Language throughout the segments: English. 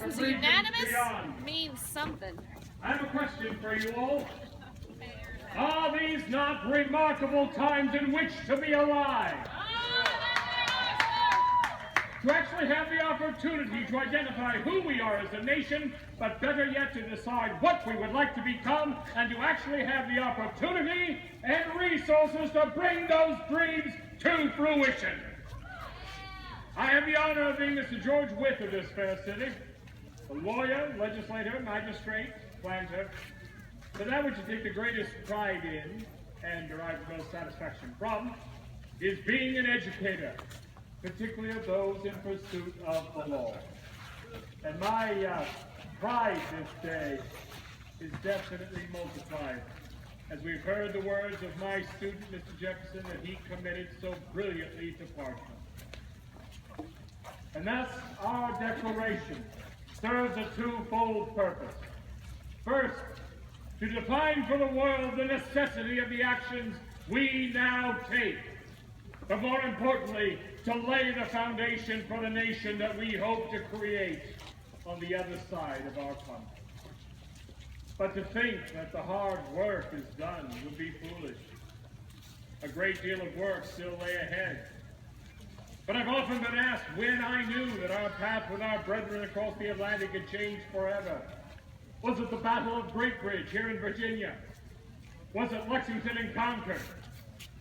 Listen, so unanimous means something. I have a question for you all. Are these not remarkable times in which to be alive? To actually have the opportunity to identify who we are as a nation, but better yet to decide what we would like to become, and to actually have the opportunity and resources to bring those dreams to fruition. I have the honor of being Mr. George Wythe of this fair city, a lawyer, legislator, magistrate, planter, but that which I take the greatest pride in and derive the most satisfaction from is being an educator, particularly of those in pursuit of the law. And my pride this day is definitely multiplied as we've heard the words of my student, Mr. Jefferson, that he committed so brilliantly to Parchment. And thus, our declaration serves a twofold purpose. First, to define for the world the necessity of the actions we now take, but more importantly, to lay the foundation for the nation that we hope to create on the other side of our country. But to think that the hard work is done would be foolish. A great deal of work still lay ahead. But I've often been asked when I knew that our path with our brethren across the Atlantic had changed forever. Was it the Battle of Great Bridge here in Virginia? Was it Lexington and Concord?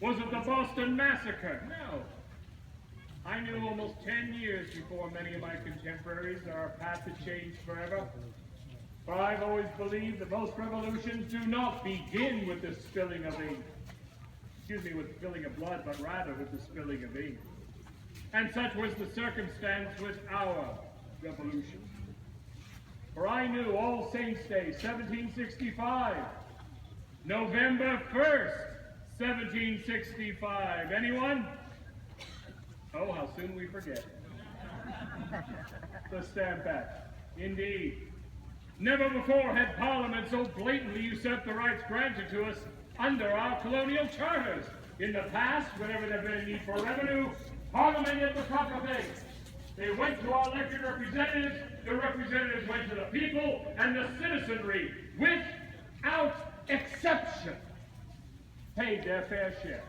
Was it the Boston Massacre? No. I knew almost 10 years before many of my contemporaries that our path had changed forever. For I've always believed that most revolutions do not begin with the spilling of ink. With the spilling of blood, but rather with the spilling of ink. And such was the circumstance with our revolution. For I knew All Saints' Day, 1765, November 1st, 1765. Anyone? Oh, how soon we forget. The Stamp Act. Indeed. Never before had Parliament so blatantly usurped the rights granted to us under our colonial charters. In the past, whenever there had been a need for revenue, Parliament did the proper thing. They went to our elected representatives, the representatives went to the people, and the citizenry, without exception, paid their fair share.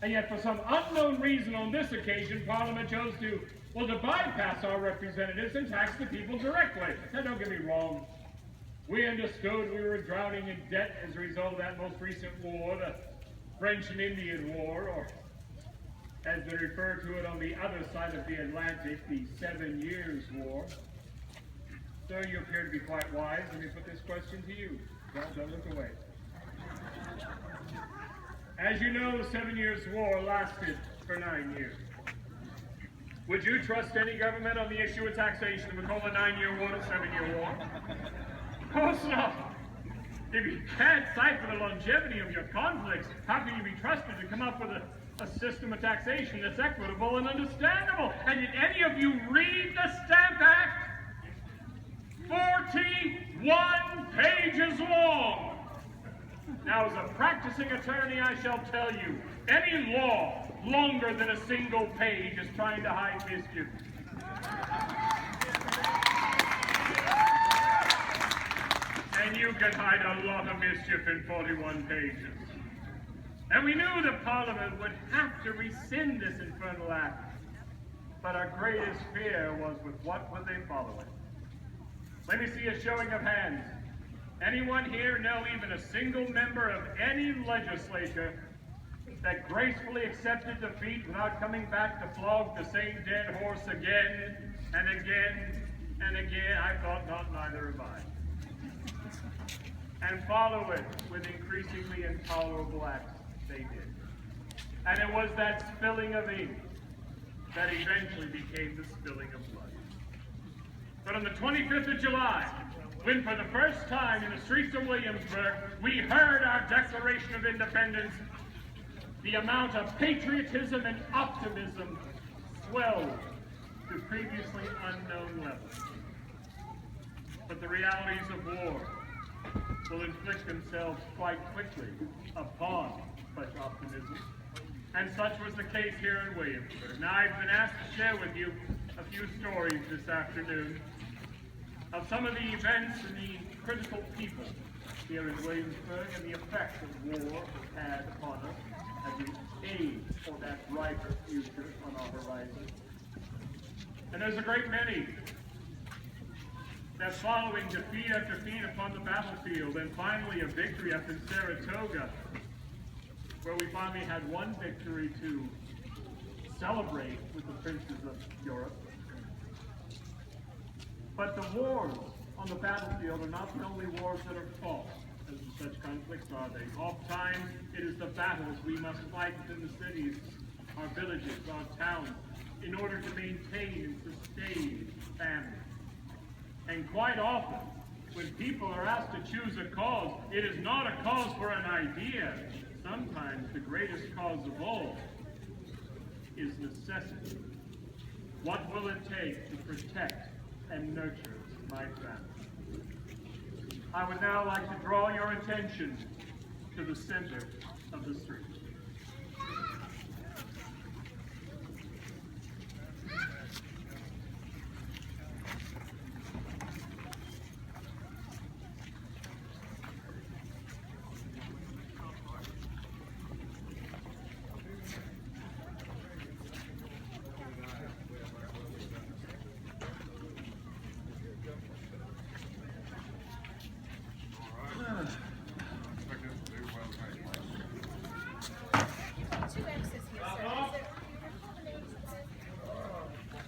And yet, for some unknown reason on this occasion, Parliament chose to bypass our representatives and tax the people directly. Now, don't get me wrong. We understood we were drowning in debt as a result of that most recent war, the French and Indian War, or as they refer to it on the other side of the Atlantic, the 7 Years' War. Sir, you appear to be quite wise. Let me put this question to you. Don't look away. As you know, the 7 Years' War lasted for 9 years. Would you trust any government on the issue of taxation that would call a 9-year war a 7-year war? Of course not. If you can't cipher the longevity of your conflicts, how can you be trusted to come up with a system of taxation that's equitable and understandable? And did any of you read the Stamp Act? 41 pages long. Now, as a practicing attorney, I shall tell you, any law longer than a single page is trying to hide mischief. And you can hide a lot of mischief in 41 pages. And we knew that Parliament would have to rescind this infernal act. But our greatest fear was with what would they follow it? Let me see a showing of hands. Anyone here know even a single member of any legislature that gracefully accepted defeat without coming back to flog the same dead horse again and again and again? I thought not, neither have I. And follow it with increasingly intolerable acts. They did. And it was that spilling of ink that eventually became the spilling of blood. But on the 25th of July, when for the first time in the streets of Williamsburg, we heard our Declaration of Independence, the amount of patriotism and optimism swelled to previously unknown levels. But the realities of war will inflict themselves quite quickly upon such optimism. And such was the case here in Williamsburg. Now, I've been asked to share with you a few stories this afternoon of some of the events and the critical people here in Williamsburg and the effect that war has had upon us as we aim for that brighter future on our horizon. And there's a great many that following defeat after defeat upon the battlefield, and finally a victory up in Saratoga, where we finally had one victory to celebrate with the princes of Europe. But the wars on the battlefield are not the only wars that are fought, as such conflicts are they. Oftentimes, it is the battles we must fight within the cities, our villages, our towns, in order to maintain and sustain families. And quite often, when people are asked to choose a cause, it is not a cause for an idea. Sometimes the greatest cause of all is necessity. What will it take to protect and nurture my family? I would now like to draw your attention to the center of the street.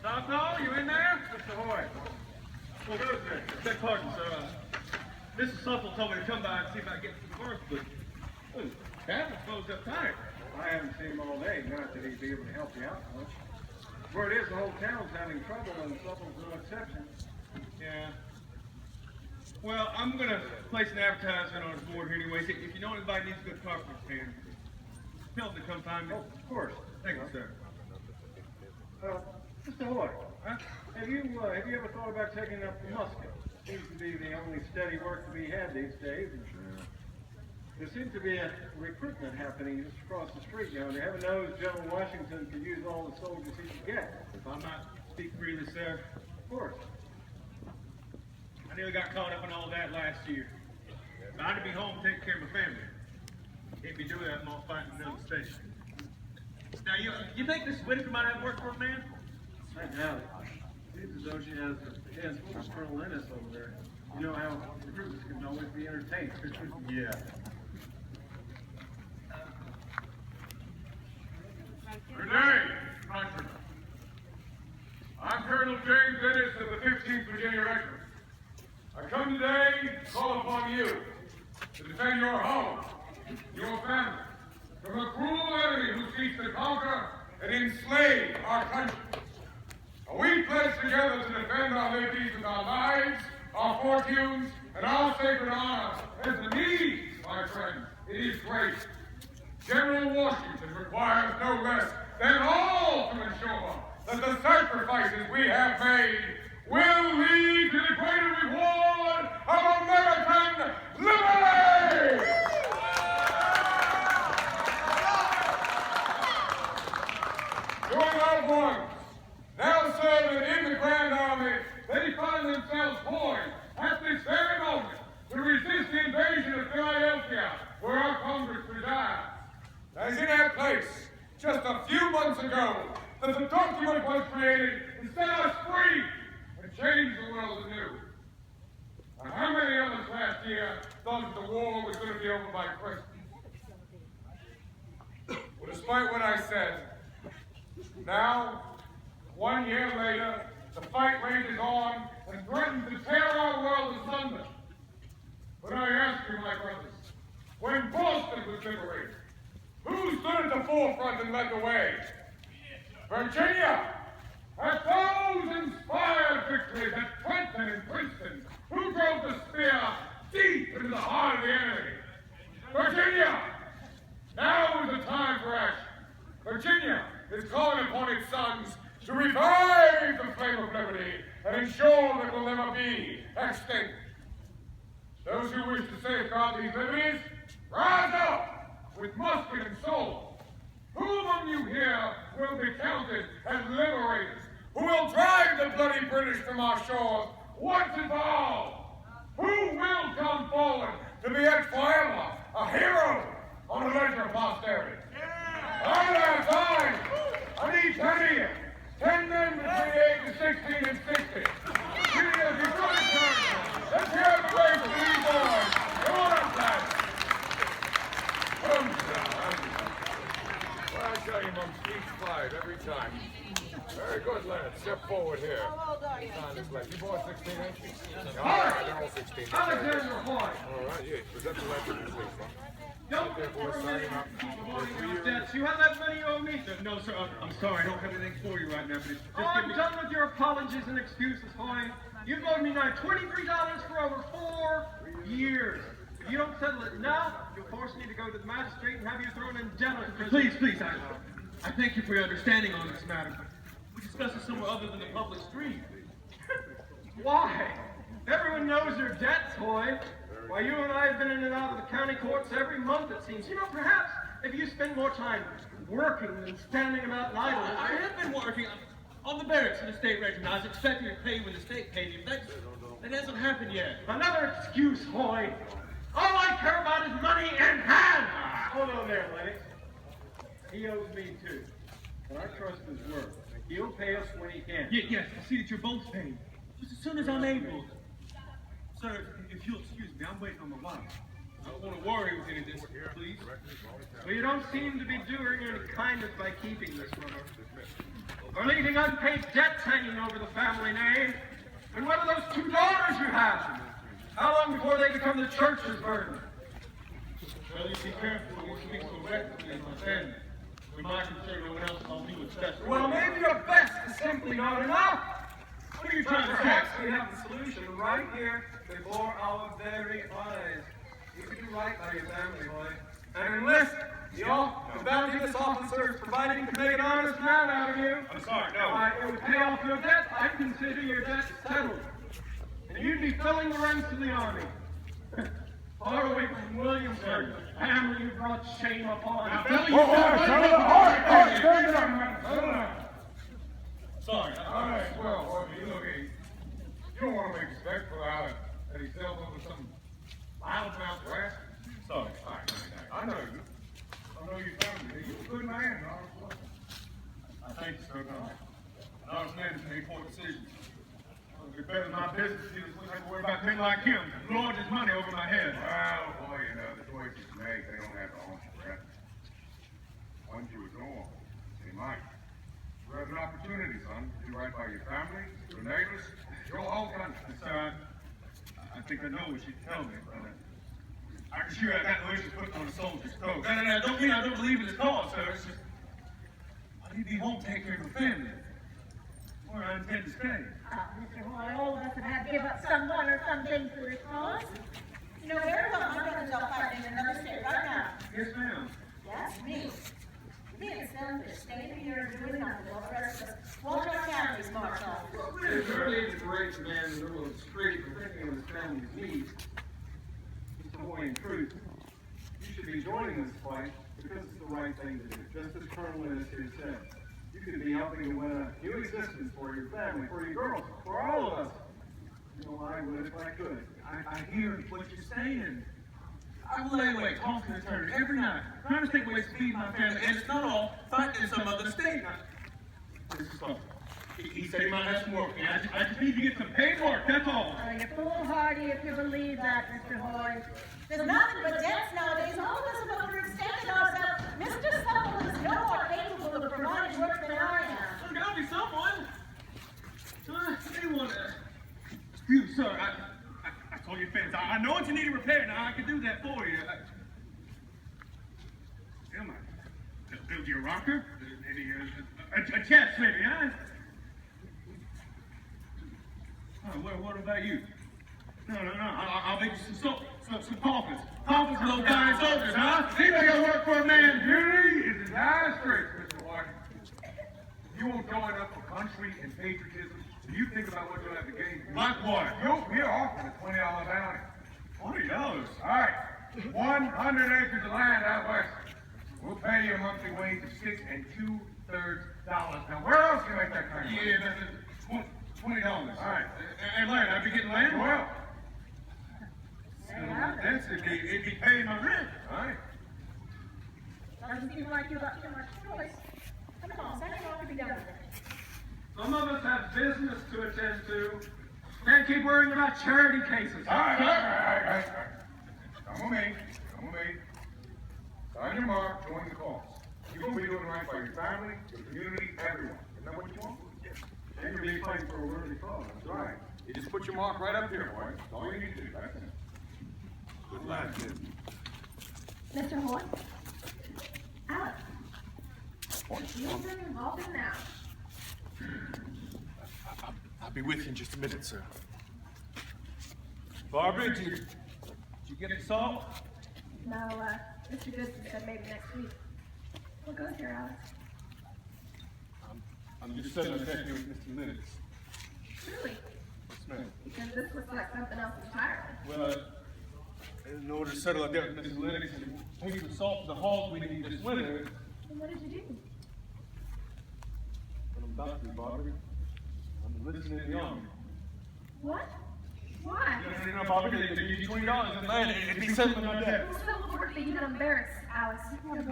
Stockwell, you in there? Mr. Hoy. Well, good, sir. Beg pardon, sir. Mrs. Suffle told me to come by and see if I could get some first, but Captain's closed up tight. I haven't seen him all day. Not that he'd be able to help you out much. Word is the whole town's having trouble, and Suffle's no exception. Yeah. Well, I'm going to place an advertisement on his board here anyways. If you know anybody needs a good carpenter stand, tell them to come find me. Oh, of course. Thank you, sir. Mr. Hoy, have you ever thought about taking up the musket? Seems to be the only steady work to be had these days. And there seems to be a recruitment happening just across the street. You know, heaven knows General Washington could use all the soldiers he could get. If I might speak freely, sir. Of course. I nearly got caught up in all that last year. But I had to be home taking care of my family. Can't be doing that while fighting another station. Now, you think this Whitaker might have work for a man? I doubt it. Seems as though she has a chance for Colonel Ennis over there. You know how recruits can always be entertained. Yeah. Good day, countrymen. I'm Colonel James Ennis of the 15th Virginia Regiment. I come today to call upon you to defend your home, your family, from a cruel enemy who seeks to conquer and enslave our country. We pledge together to defend our liberties with our lives, our fortunes, and our sacred honor. As the need, my friend, it is great. General Washington requires no less than all to ensure that the sacrifices we have made will lead to the greater reward of American liberty! Your loved ones, now serving in the Grand Army, they find themselves poised at this very moment to resist the invasion of Philadelphia, where our Congress resides. As in that place, just a few months ago, that the document was created to set us free and change the world anew. Now, how many of us last year thought that the war was going to be over by Christmas? Well, despite what I said, now, 1 year later, the fight rages on and threatens to tear our world asunder. But I ask you, my brothers, when Boston was liberated, who stood at the forefront and led the way? Virginia! At those inspired victories at Trenton and Princeton, who drove the spear deep into the heart of the enemy? Virginia! Now is the time for action. Virginia is calling upon its sons to revive the flame of liberty and ensure that it will never be extinct. Those who wish to safeguard these liberties, rise up with musket and sword. Who among you here will be counted as liberators, who will drive the bloody British from our shores once and for all, who will come forward to be etched forever a hero on the ledger of posterity? All right, fine. I need 10 of you. 10 men between the ages of 16 and 60. Juniors, you good at turn. Let's hear the race for these boys. Come on up, lads. Well, I tell you, Mum, speech 5 every time. Very good, lad. Step forward here. How old are you? You boys 16 inches? All right. They're all 16. Alexander Hoy. All right, yeah. Present the ledger, please, huh? Don't There, boys, signing up. Debts. You have that money you owe me? No, sir, I'm sorry. I don't have anything for you right now, but just Oh, give I'm me... done with your apologies and excuses, Hoy. You've owed me now $23 for over 4 years. If you don't settle it now, you'll force me to go to the magistrate and have you thrown in jail. Please, I thank you for your understanding on this matter, but we discuss it somewhere other than the public street. Why? Everyone knows your debts, Hoy. Why, you and I have been in and out of the county courts every month, it seems. You know, perhaps if you spend more time working than standing about in idleness. I have been working on the barracks in the state regiment. I was expecting to pay when the state paid you, but that hasn't happened yet. Another excuse, Hoy. All I care about is money in hand. Hold on there, Lennox. He owes me too, but I trust his word. He'll pay us when he can. Yes, I see that you're both paying. Just as soon as I'm able. Sir, if you'll excuse me, I'm waiting on my wife. I don't want to worry with any of this, please. Well, you don't seem to be doing any kindness by keeping this from her. Or leaving unpaid debts hanging over the family name. And what are those 2 daughters you have? How long before they become the church's burden? Well, you be careful when you speak so recklessly of my family. For my concern, no one else will do what's best for Well, me. maybe your best is simply not enough. What are you trying to say? Perhaps we have the solution right here before our very eyes. You can do right by your family, boy. And enlist the bounteous officers, providing to make an honest man out of you. I'm sorry, no. It would pay off your debt. I consider your debt settled. And you'd be filling the ranks of the army. Far away from Williamsburg, the family you brought shame upon. Sorry. All right, well, you look, you don't want to make spectacle out of that he sells over some loudmouth rat. Sorry. All right, I know you. I know your family. You're a good man, honestly. I thank you, sir. I understand it's an important decision. It'd be better than my business. You just wouldn't have to worry about men like him. Lord, his money over my head. Well, boy, you know, the choices you make, they don't have to own you forever. Once you ignore, they might. You have an opportunity, son, to do right by your family, your neighbors, your whole country. Sir, I think I know what you tell me, but I can assure you I got no interest putting on a soldier's coat. And I don't mean I don't believe in his cause, sir. It's just I need to be home to take care of my family. Where I intend to stay. Mr. Hoy, all of us have had to give up someone or something for this cause. You know very well my brother's out fighting in another state right now. Yes, ma'am. That's me. Me and son just staying here and doing nothing while the rest of us watch our families march off. It's early to great man in the middle of the street and thinking of his family's needs. Mr. Hoy, in truth, you should be joining this fight because it's the right thing to do, just as Colonel Lennox here said. You could be helping to win a new existence for your family, for your girls, for all of us. You know, I would if I could. I hear what you're saying. I will lay awake talking to her every night, trying to think ways to feed my family, and it's not all fighting in some other state. This is all. He said he might have some work. I just need to get some paid work, that's all. You're foolhardy if you believe that, Mr. Hoy. There's nothing but debts nowadays. All of us have overextended ourselves. Mr. Sutherland is no more capable of providing work than I am. There's got to be someone. Anyone. Excuse, sir. I told your fence. I know what you need to repair. Now I can do that for you. Am I? Build you a rocker? Maybe a chest, maybe, huh? Oh, what about you? No. I'll make you some coffins. Coffins for those dying soldiers, huh? Anybody got to work for a man? Duty is as high as straight, Mr. White. If you won't join up for country and patriotism, do you think about what you'll have to gain? Like what? We're offering a $20 bounty. $20? All right, 100 acres of land out west. We'll pay you a monthly wage of $6 2/3. Now, where else can you make that kind of money? Yeah, $20. All right. And land, I'd be getting land? Well, that's if he paid my rent. All right. Doesn't seem like you got too much choice. Come on, send it off to be done with it. Some of us have business to attend to. Can't keep worrying about charity cases. All right. Come with me. Sign your mark, join the cause. You're going to be doing right by your family, your community, everyone. Isn't that what you want? And you're being fighting for a worthy cause. That's right. You just put your mark right up here, boy. That's all you need to do. That's it. Good luck, kid. Mr. Hoy? Alex? You've been involved in now. I'll be with you in just a minute, sir. Barbara, did you get the salt? No, Mr. Goodson said maybe next week. What goes here, Alex? I'm just settling that here with Mr. Lennox. Really? Yes, ma'am. Because this looks like something else entirely. Well, in order to settle a debt with Mr. Lennox and pay the salt for the hogs we need this winter, And what did you do? what I'm about to do, Barbara, I'm enlisting in the army. What? Why? No, Barbara, they give you $20 in land, it'd be settling our debt. Well, so work that you get embarrassed, Alex. There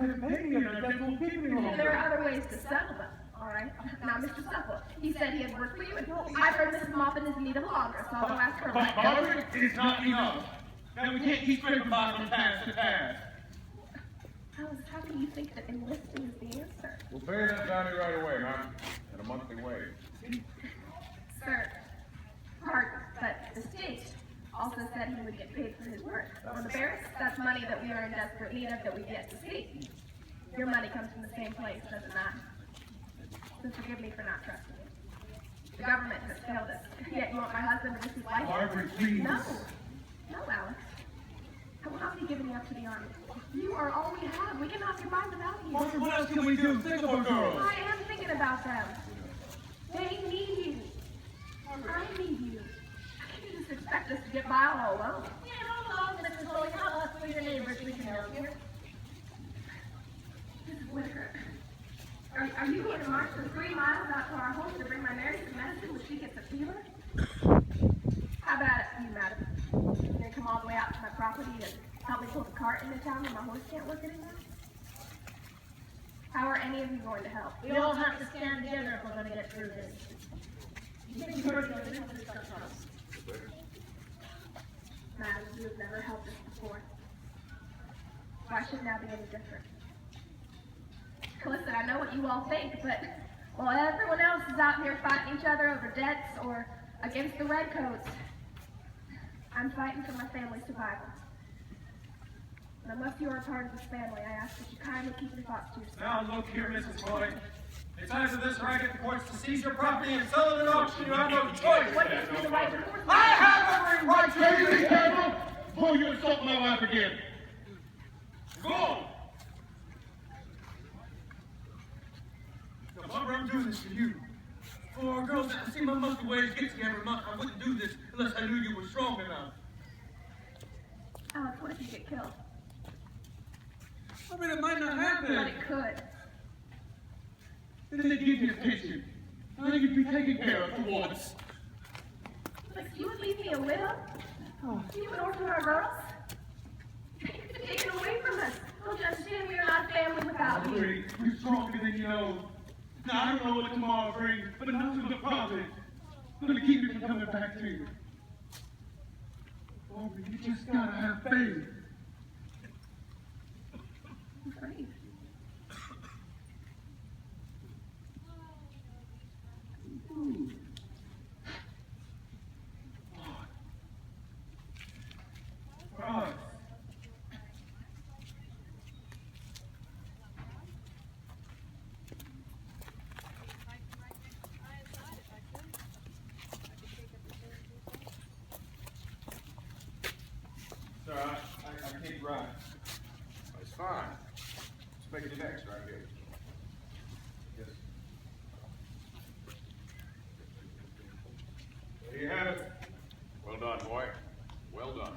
There are other ways to settle them, all right? Now, Mr. Supple, he said he had worked for you, and I've heard Mrs. Moffat is in need of longer, so I'll go ask her. Barbara, it's not enough. Now, we can't keep scraping by from past to past. Alex, how can you think that enlisting is the answer? We'll pay that bounty right away, ma'am. At a monthly wage. Sir, pardon, but the state also said he would get paid for his work. On the barracks, that's money that we are in desperate need of that we get to see. Your money comes from the same place, does it not? So forgive me for not trusting you. The government has failed us, yet you want my husband to risk his life? Barbara, please. No. No, Alex. I will not be giving you up to the army. You are all we have. We cannot survive without you. Barbara, what else can we do? Think of our girls. I am thinking about them. They need you. I need you. How can you just expect us to get by all alone? Yeah, hold on, Mrs. Holy. Tell us who your neighbors we can help you. Mrs. Whitaker, are you going to march for 3 miles out to our home to bring my Mary some medicine when she gets a fever? How about it, you, madam? You're going to come all the way out to my property and help me pull the cart into town when my horse can't work anymore? How are any of you going to help? We all have to stand together if we're going to get through this. Madam, you have never helped us before. Why should it now be any different? Listen, I know what you all think, but while everyone else is out here fighting each other over debts or against the redcoats, I'm fighting for my family's survival. And unless you are a part of this family, I ask that you kindly keep your thoughts to yourself. Now look here, Mrs. Floyd. In times of this, I get the courts to seize your property and sell it at auction. You have no choice. What gives me the right to force I have every right to you, this devil, before you insult my wife again. Go on. Now, Barbara, I'm doing this for you. For our girls, I see my monthly wage get together every month. I wouldn't do this unless I knew you were strong enough. Alex, what if you get killed? I mean, it might not But happen. it could. Then they give you a pension. I think you'd be taken care of for once. Like, you would leave me a widow? You would orphan our girls? You've taken away from us. Don't you understand we are not a family without you? Barbara, you're stronger than you know. Now, I don't know what tomorrow brings, but enough of the profit. I'm going to keep you from coming back to you. Barbara, you just gotta have faith. I'm afraid. God. Sir, I can't drive. That's fine. Let's make it next right here. Yes. There you have it. Well done, boy. Well done.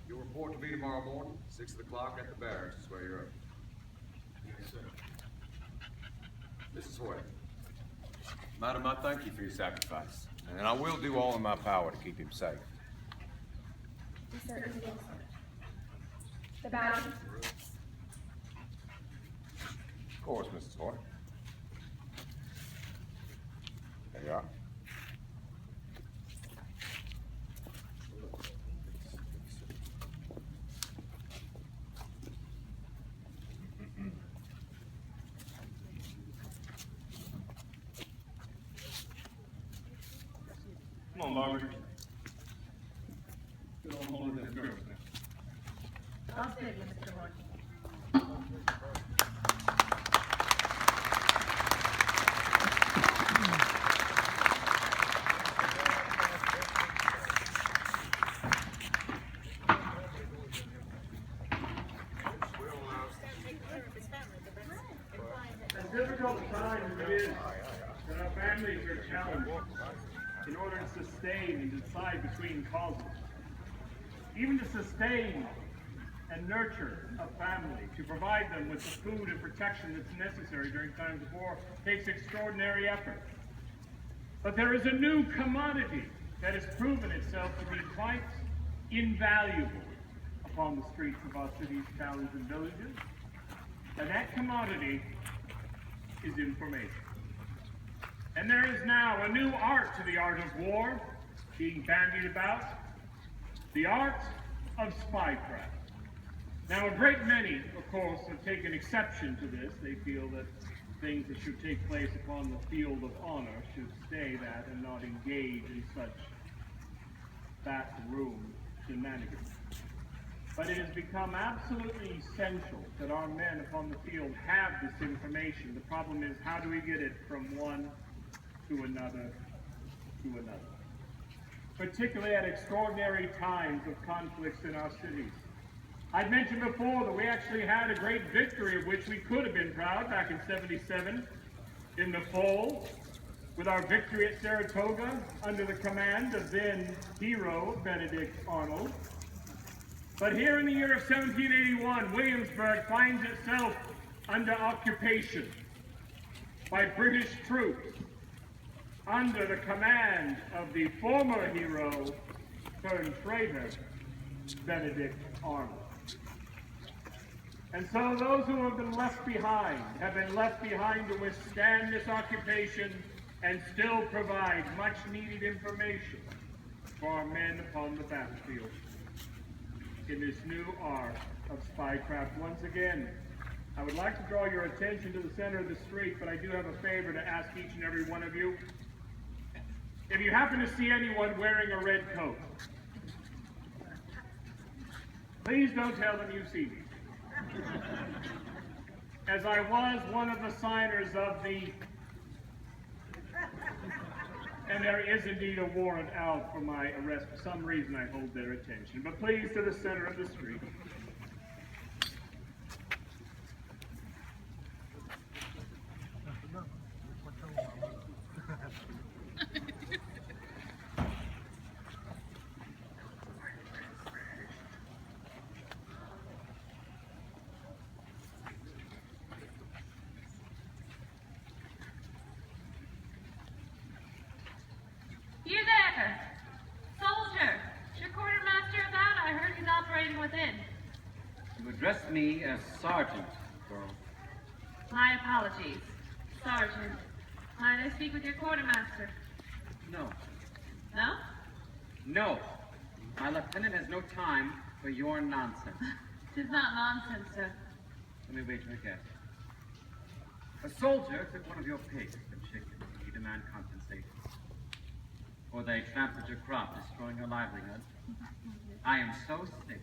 You'll report to me tomorrow morning, 6 o'clock at the barracks. That's where you're at. Yes, sir. Mrs. Hoyt, Madam, I thank you for your sacrifice, and I will do all in my power to keep him safe. The bounty. Of course, Mrs. Horner. There you are. Come on, Margaret. Get on hold of them girls now. I'll save you, Mr. Horton. As difficult a time as it is that our families are challenged in order to sustain and decide between causes, even to sustain and nurture a family, to provide them with the food and protection that's necessary during times of war, takes extraordinary effort. But there is a new commodity that has proven itself to be quite invaluable upon the streets of our cities, towns, and villages. And that commodity is information. And there is now a new art to the art of war being bandied about, the art of spycraft. Now, a great many, of course, have taken exception to this. They feel that things that should take place upon the field of honor should stay that and not engage in such backroom shenanigans. But it has become absolutely essential that our men upon the field have this information. The problem is, how do we get it from one to another to another? Particularly at extraordinary times of conflicts in our cities. I'd mentioned before that we actually had a great victory of which we could have been proud back in '77 in the fall, with our victory at Saratoga under the command of then hero Benedict Arnold. But here in the year of 1781, Williamsburg finds itself under occupation by British troops under the command of the former hero turned traitor Benedict Arnold. And so those who have been left behind to withstand this occupation and still provide much needed information for our men upon the battlefield in this new art of spycraft. Once again, I would like to draw your attention to the center of the street, but I do have a favor to ask each and every one of you. If you happen to see anyone wearing a red coat, please don't tell them you see me. As I was one of the signers of the, and there is indeed a warrant out for my arrest. For some reason I hold their attention. But please, to the center of the street. You there! Soldier! Is your quartermaster about? I heard he's operating within. You address me as Sergeant, girl. My apologies. Sergeant, might I speak with your quartermaster? No. No? No. My lieutenant has no time for your nonsense. Tis not nonsense, sir. Let me wait till I guess. A soldier took one of your pigs and chickens. You demand compensation. Or they trampled your crop, destroying your livelihood. I am so sick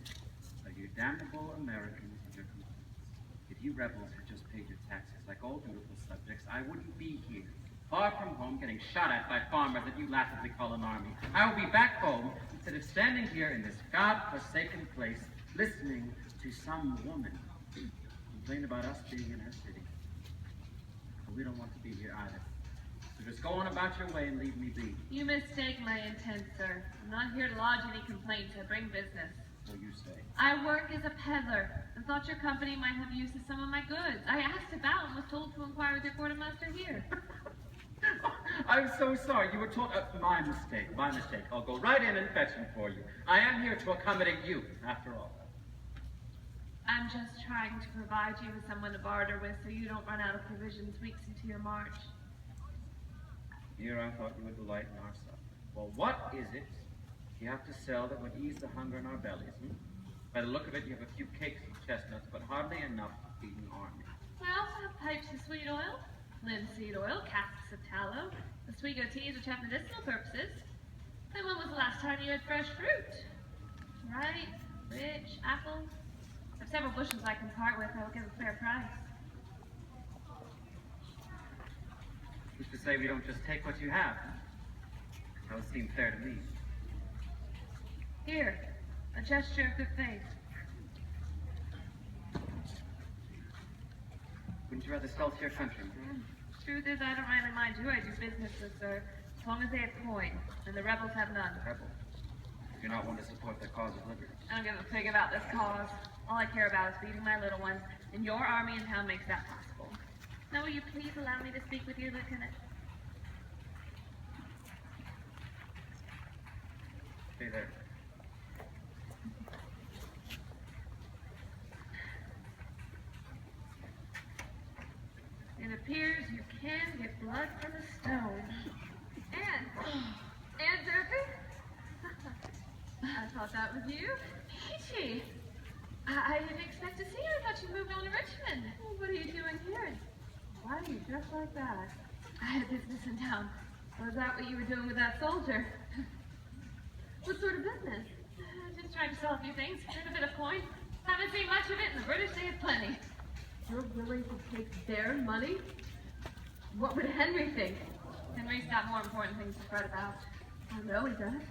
of you damnable Americans and your complaints. If you rebels had just paid your taxes like all dutiful subjects, I wouldn't be here, far from home, getting shot at by farmers that you laughably call an army. I will be back home instead of standing here in this God-forsaken place, listening to some woman complain about us being in her city. But we don't want to be here either. So just go on about your way and leave me be. You mistake my intent, sir. I'm not here to lodge any complaints. I bring business. So you say. I work as a peddler and thought your company might have use of some of my goods. I asked about and was told to inquire with your quartermaster here. I'm so sorry. You were told. My mistake. My mistake. I'll go right in and fetch him for you. I am here to accommodate you, after all. I'm just trying to provide you with someone to barter with so you don't run out of provisions weeks into your march. Here I thought you would delight in our supper. Well, what is it you have to sell that would ease the hunger in our bellies? By the look of it, you have a few cakes of chestnuts, but hardly enough to feed an army. I also have pipes of sweet oil, linseed oil, casks of tallow, the sweet teas which have medicinal purposes. And when was the last time you had fresh fruit? Ripe, rich, apples. I have several bushels I can part with. I will give a fair price. Who's to say we don't just take what you have? That would seem fair to me. Here, a gesture of good faith. Wouldn't you rather sell to your countrymen? Truth is, I don't really mind who I do business with, sir, as long as they have coin, and the rebels have none. Rebel. You're not one to support the cause of liberty. I don't give a fig about this cause. All I care about is feeding my little ones, and your army in town makes that possible. Now, will you please allow me to speak with you, Lieutenant? Stay there. It appears you can get blood from a stone. And Durfee? I thought that was you. Peachy. I didn't expect to see you. I thought you moved on to Richmond. Well, what are you doing here? Why are you dressed like that? I had business in town. Was that what you were doing with that soldier? What sort of business? Just trying to sell a few things, earn a bit of coin. Haven't seen much of it, and the British they have plenty. You're willing to take their money? What would Henry think? Henry's got more important things to fret about. I know he does.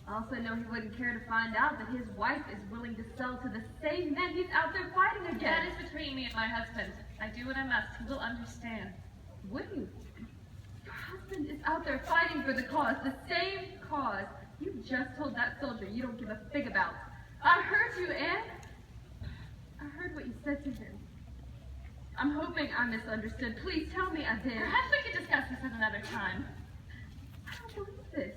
I also know he wouldn't care to find out that his wife is willing to sell to the same men he's out there fighting That against. is between me and my husband. I do what I must. He will understand. Would you? Your husband is out there fighting for the cause, the same cause you just told that soldier you don't give a fig about. I heard you, Anne. I heard what you said to him. I'm hoping I misunderstood. Please tell me I did. Perhaps we could discuss this at another time. I don't believe this.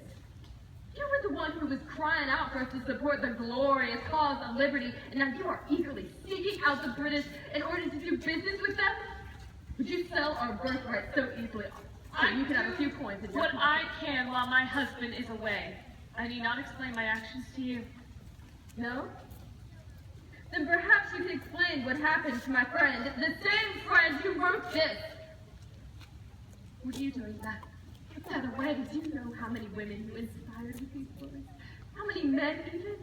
You were the one who was crying out for us to support the glorious cause of liberty, and now you are eagerly seeking out the British in order to do business with them? Would you sell our birthright so easily so you could have a few coins in your What pocket? I can while my husband is away. I need not explain my actions to you. No? Then perhaps you can explain what happened to my friend, the same friend who wrote this. What are you doing that? By the way, do you know how many women you inspired with these words? How many men even?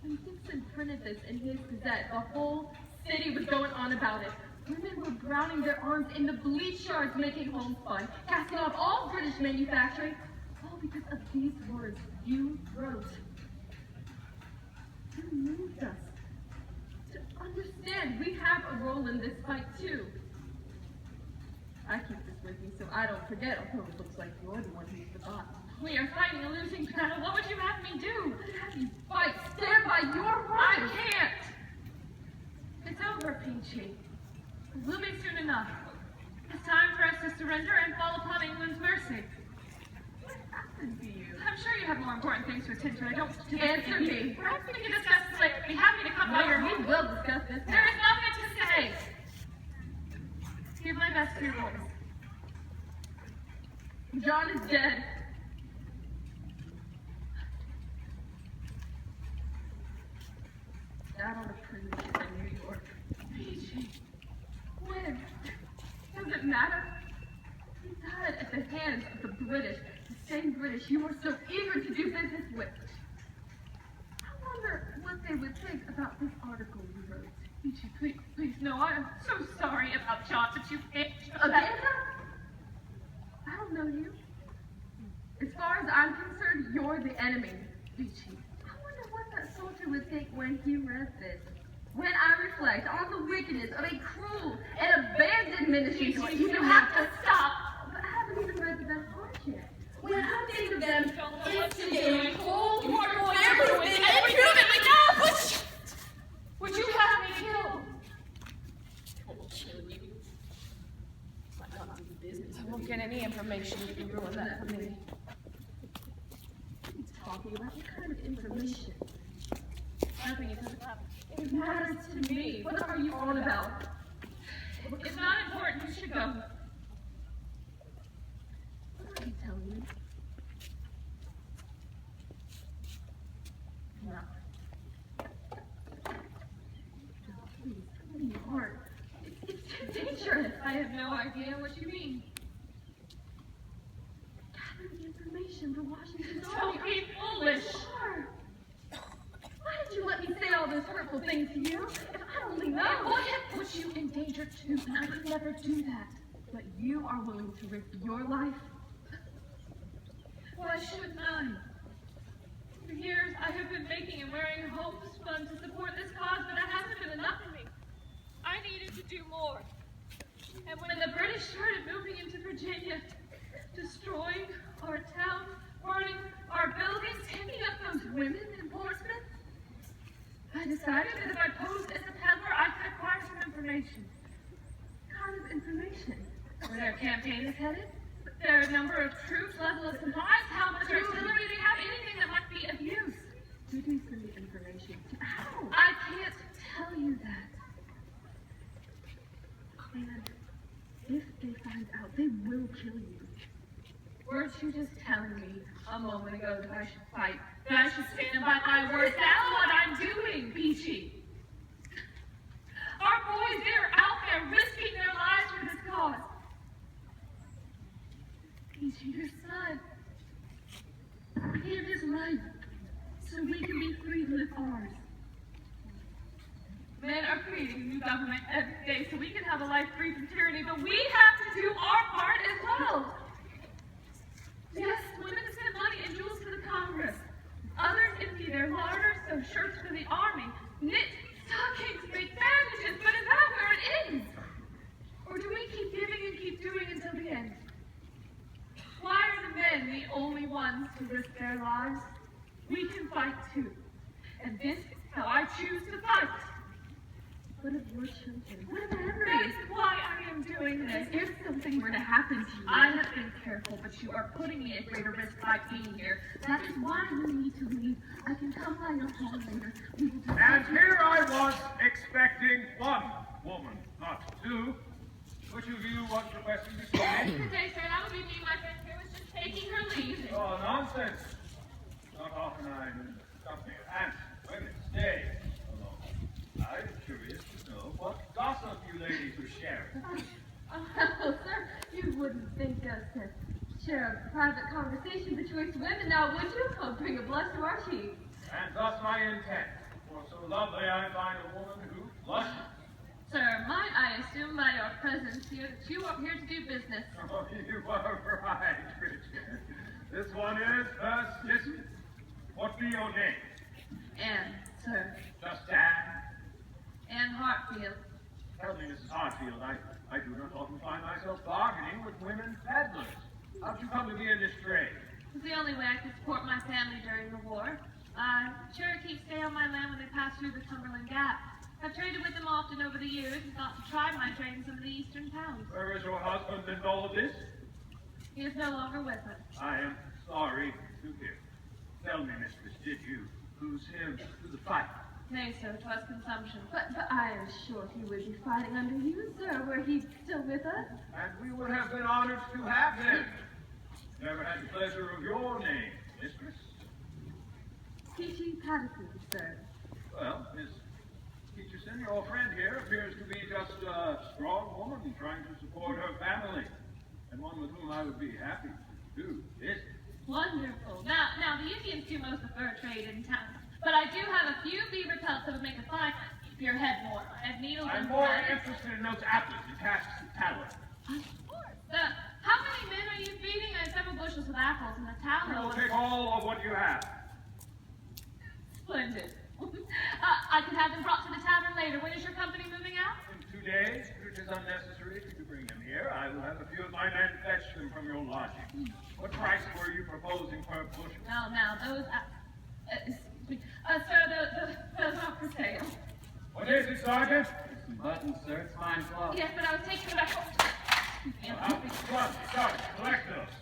When Dixon printed this in his Gazette, the whole city was going on about it. Women were browning their arms in the bleach yards, making homespun, casting off all British manufacturing, all because of these words you wrote. You moved us to understand we have a role in this fight too. I keep this with me so I don't forget, although it looks like you're the one who's forgotten. We are fighting a losing battle. What would you have me do? Have you fight? Stand by your I word. can't. It's over, Peachy. It will be soon enough. It's time for us to surrender and fall upon England's mercy. What happened to you? I'm sure you have more important things to attend to. I don't Answer me. Perhaps we can discuss this later. Be happy to come by your We meeting. will discuss this There now. is nothing to say. Give my best to your voice. John is dead. Died on a prison ship in New York. Peachy. When? Does it matter? He died at the hands of the British, the same British you were so eager to do business with. I wonder what they would think about this article you wrote. Peachy, please, no. I am so sorry about John, but you can't. Amanda? I don't know you. As far as I'm concerned, you're the enemy, Peachy. I wonder what that soldier would think when he read this. When I reflect on the wickedness of a cruel and abandoned ministry to Peachy, you even have now- to stop. But I haven't even read the best part yet. When I think of them instigating cold war everything and improving now, Would you have me killed? I will kill you. It's not none of your business. get any information, you can ruin that for me. He's talking about what kind of information? Nothing is about it. It matters to me. What are you on about? It's not important. You should go. What are you telling me? No. Please, tell me more. It's too dangerous. I have no idea what you mean. Gathering information for Washington. Don't be foolish. Sure. Why did you let me say all those hurtful things to you? If I only know. It would have put you in danger too, and I would never do that. But you are willing to risk your life? Why shouldn't I? For years, I have been making and wearing homespun to support this cause, but that hasn't been enough for me. I needed to do more. And when the British started moving into Virginia, destroying our towns, burning our buildings, taking up those women in Portsmouth, I decided that if I posed as a peddler, I could acquire some information. What kind of information? Where their campaign is headed, their number of troops, level of supplies, how much artillery they have, anything that might be of use. Give me some information. How? I can't tell you that. And if they find out, they will kill you. Weren't you just telling me a moment ago that I should fight, that I should stand by my word? That's what I'm doing, Peachy. Our boys, they're out there risking their lives for this cause. Peachy, your son, Give his life so we can be free to live ours. men are creating a new government every day so we can have a life free from tyranny, but we have to do our part as well. Yes, women send money and jewels to the Congress. Others empty their larders, sew shirts for the army, knit stockings, make bandages, but is that where it ends? Or do we keep giving and keep doing until the end? Why are the men the only ones to risk their lives? We can fight too. And this is how I choose to fight. What of your children? What of That Henry? is why I am doing this. If something were to happen to you, I have been careful, but you are putting me at greater risk by being here. that is why you need to leave. I can come by your home later. We will discuss. And here I was expecting one woman, not two. Which of you was requesting to see me? Good day, sir. That would be me. My friend here was just taking her leave. Oh, nonsense. Not often I'm in the company of handsome women. Stay alone. I'm curious to know what gossip you ladies are sharing. Oh, sir, you wouldn't think us to share a private conversation between women now, would you? Oh, bring a blush to our cheeks. And thus my intent. For so lovely I find a woman who blushes. Sir, might I assume by your presence here that you are here to do business? Oh, you are right, Richard. This one is first distant. What be your name? Anne, sir. Just Anne. Anne Hartfield. Tell me, Mrs. Hartfield, I do not often find myself bargaining with women peddlers. How'd you come to be in this trade? It's the only way I could support my family during the war. Cherokees stay on my land when they pass through the Cumberland Gap. I've traded with them often over the years and thought to try my trade in some of the eastern towns. Where is your husband in all of this? He is no longer with us. I am sorry to hear. Tell me, mistress, did you lose him to the fight? Nay, sir, 'twas consumption. But I am sure he would be fighting under you, sir, were he still with us. And we would have been honored to have him. Never had the pleasure of your name, mistress. Peachy Patterson, sir. Well, Miss Peterson, your friend here appears to be just a strong woman trying to support her family, and one with whom I would be happy to do business. Wonderful. Now, the Indians do most of their trade in town, but I do have a few beaver pelts that would make a fine keep your head warm. I have needles I'm and more thread. interested in those apples and casks of tallow. How many men are you feeding? I have several bushels of apples and a tallow. We'll take all of what you have. Splendid. I can have them brought to the tavern later. When is your company moving out? In 2 days, it is unnecessary for you to bring them here. I will have a few of my men fetch them from your lodging. What price were you proposing per bushel? Now, those, sir, those aren't for sale. What is it, Sergeant? Some buttons, sir. It's fine cloth. Yes, but I was taking them back home. Sorry, collect those.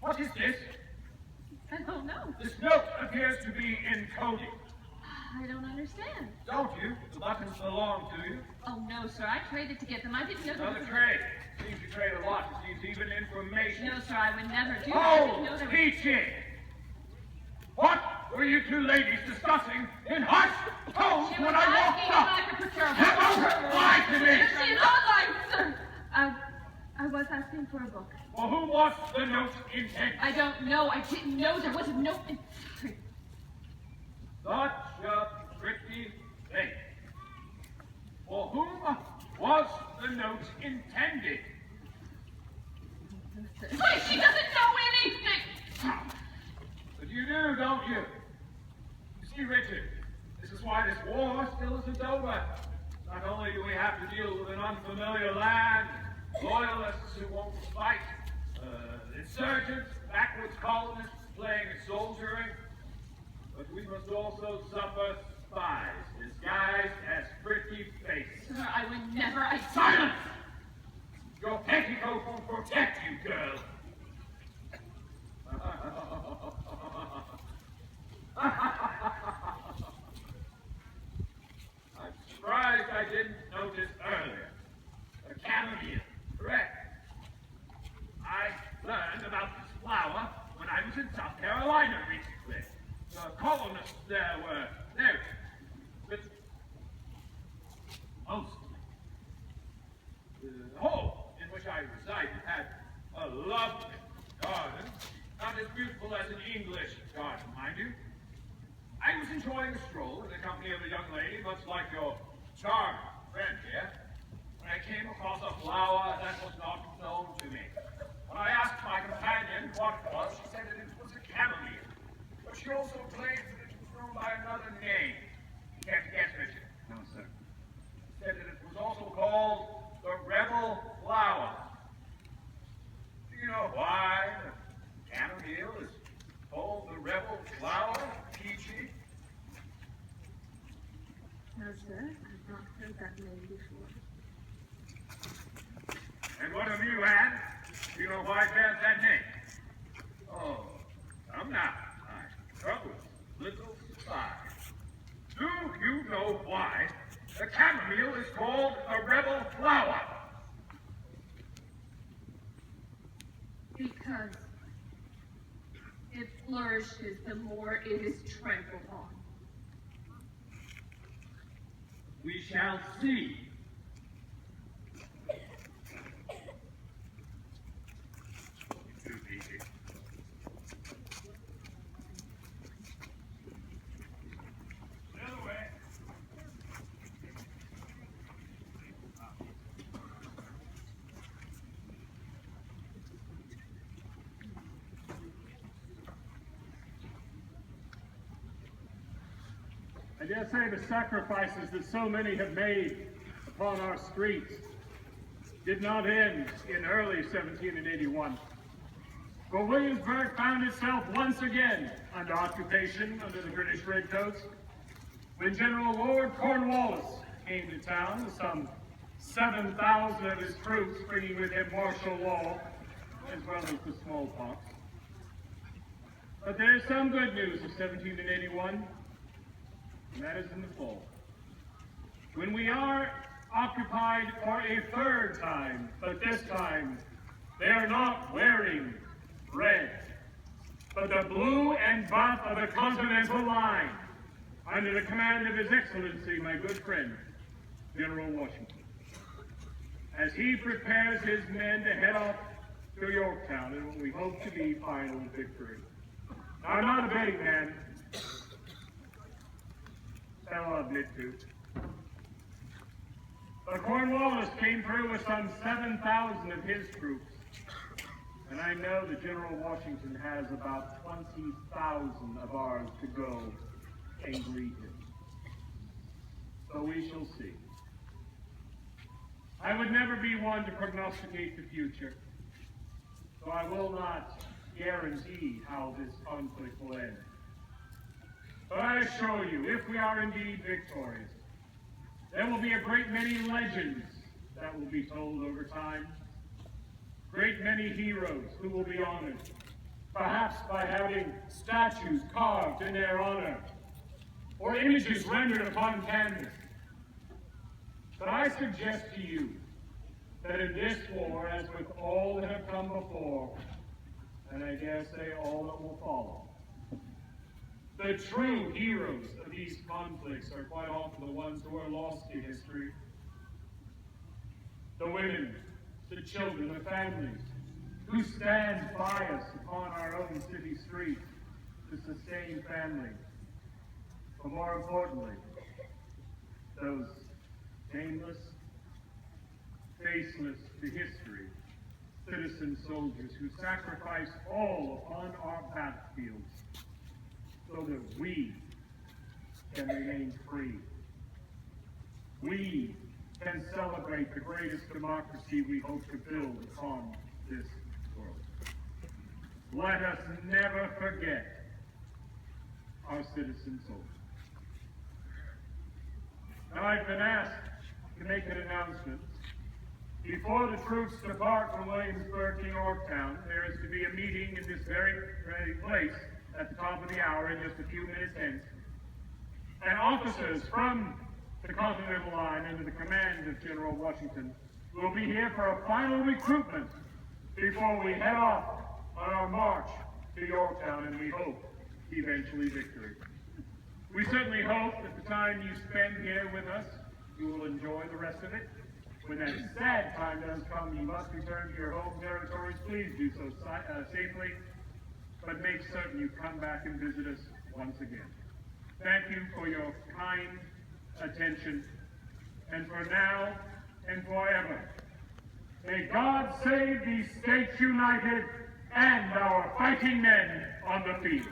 What is this? I don't know. This note appears to be encoded. I don't understand. Don't you? The buttons belong to you. Oh, no, sir. I traded to get them. I didn't know there Another was trade. Seems you trade a lot. It seems even information. No, sir, I would never do that. I didn't Oh, know there was... Peachy! What were you two ladies discussing in hushed tones when I walked up? Don't lie to me! She is not lying, sir. I was asking for a book. Well, who was the note intended? I don't know. I didn't know there was a note in... Such a pretty face. For whom was the note intended? Wait, she doesn't know anything! But you do, don't you? You see, Richard, this is why this war still isn't over. Not only do we have to deal with an unfamiliar land, loyalists who won't fight, insurgents, backwoods colonists playing and soldiering, but we must also suffer spies disguised as pretty faces. Sir, I would never... Silence! Your petticoat will protect you, girl. I'm surprised I didn't notice earlier. A chamomile, correct. I learned about this flower when I was in South Carolina recently. The colonists there were very, but mostly. The home in which I resided had a lovely garden, not as beautiful as an English garden, mind you. I was enjoying a stroll in the company of a young lady, much like your charming friend here, when I came across a flower that was not known to me. When I asked my companion what it was, she said that it was a chamomile. But she also claimed that it was known by another name. You can't guess, Richard. No, sir. She said that it was also called the rebel flower. Do you know why the chamomile is called the rebel flower, Peachy? No, sir. I've not heard that name before. And what of you, Anne? Do you know why it bears that name? Oh, come now. My troubles, little spy. Do you know why the chamomile is called a rebel flower? Because it flourishes the more it is trampled on. We shall see. Too easy. The other way. I dare say the sacrifices that so many have made upon our streets did not end in early 1781. For Williamsburg found itself once again under occupation under the British Redcoats when General Lord Cornwallis came to town with some 7,000 of his troops, bringing with him martial law as well as the smallpox. But there is some good news of 1781. And that is in the fall. When we are occupied for a third time, but this time they are not wearing red, but the blue and buff of the Continental Line, under the command of His Excellency, my good friend, General Washington, as he prepares his men to head off to Yorktown in what we hope to be final victory. Now, I'm not a betting man. I'll admit to. But Cornwallis came through with some 7,000 of his troops, and I know that General Washington has about 20,000 of ours to go and greet him. So we shall see. I would never be one to prognosticate the future, so I will not guarantee how this conflict will end. But I assure you, if we are indeed victorious, there will be a great many legends that will be told over time. Great many heroes who will be honored, perhaps by having statues carved in their honor, or images rendered upon canvas. But I suggest to you that in this war, as with all that have come before, and I dare say all that will follow, the true heroes of these conflicts are quite often the ones who are lost to history. The women, the children, the families, who stand by us upon our own city streets to sustain families. But more importantly, those nameless, faceless to history, citizen soldiers who sacrifice all upon our battlefields so that we can remain free. We can celebrate the greatest democracy we hope to build upon this world. Let us never forget our citizen soldiers. Now, I've been asked to make an announcement. Before the troops depart from Williamsburg to Yorktown, there is to be a meeting in this very place at the top of the hour in just a few minutes hence. And officers from the Continental Line under the command of General Washington will be here for a final recruitment before we head off on our march to Yorktown, and we hope eventually victory. We certainly hope that the time you spend here with us, you will enjoy the rest of it. When that sad time does come, you must return to your home territories. Please do so safely, but make certain you come back and visit us once again. Thank you for your kind attention, and for now and forever, may God save these states united and our fighting men on the field.